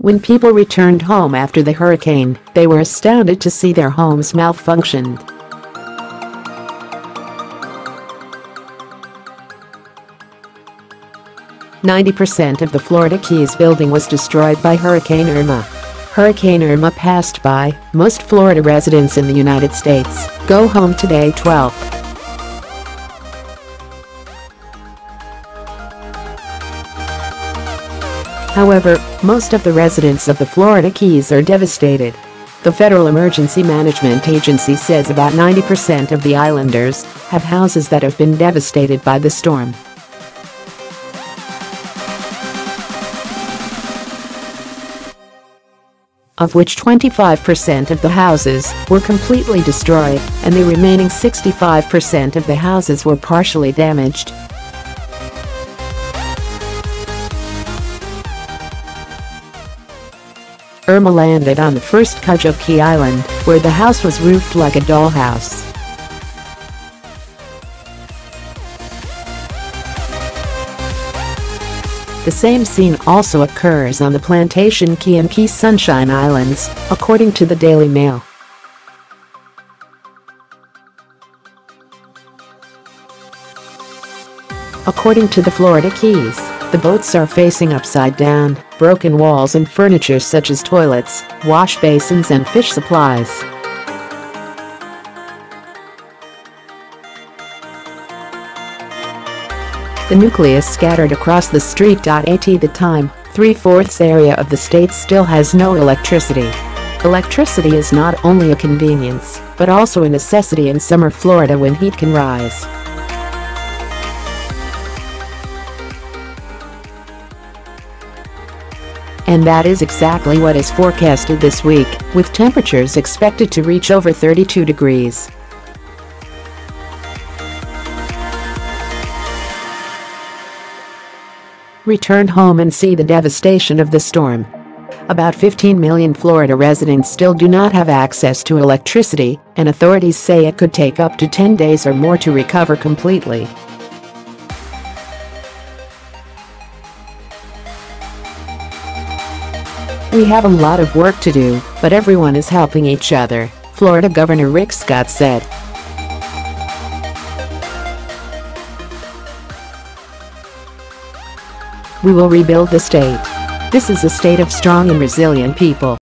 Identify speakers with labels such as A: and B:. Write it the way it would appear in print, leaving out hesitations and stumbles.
A: When people returned home after the hurricane, they were astounded to see their homes malfunctioned. "90% of the Florida Keys building was destroyed by Hurricane Irma." Hurricane Irma passed by. Most Florida residents in the United States go home today, 12th. However, most of the residents of the Florida Keys are devastated. The Federal Emergency Management Agency says about 90% of the islanders have houses that have been devastated by the storm. Of which 25% of the houses were completely destroyed, and the remaining 65% of the houses were partially damaged. Irma landed on the first Cudjoe Key Island, where the house was roofed like a dollhouse. The same scene also occurs on the Plantation Key and Key Sunshine Islands, according to the Daily Mail. According to the Florida Keys, the boats are facing upside down, broken walls and furniture such as toilets, wash basins and fish supplies. The nucleus scattered across the street. At the time, 3/4 area of the state still has no electricity. Electricity is not only a convenience, but also a necessity in summer Florida when heat can rise. And that is exactly what is forecasted this week, with temperatures expected to reach over 32 degrees. Return home and see the devastation of the storm. About 15 million Florida residents still do not have access to electricity, and authorities say it could take up to 10 days or more to recover completely. "We have a lot of work to do, but everyone is helping each other," Florida Governor Rick Scott said. "We will rebuild the state. This is a state of strong and resilient people."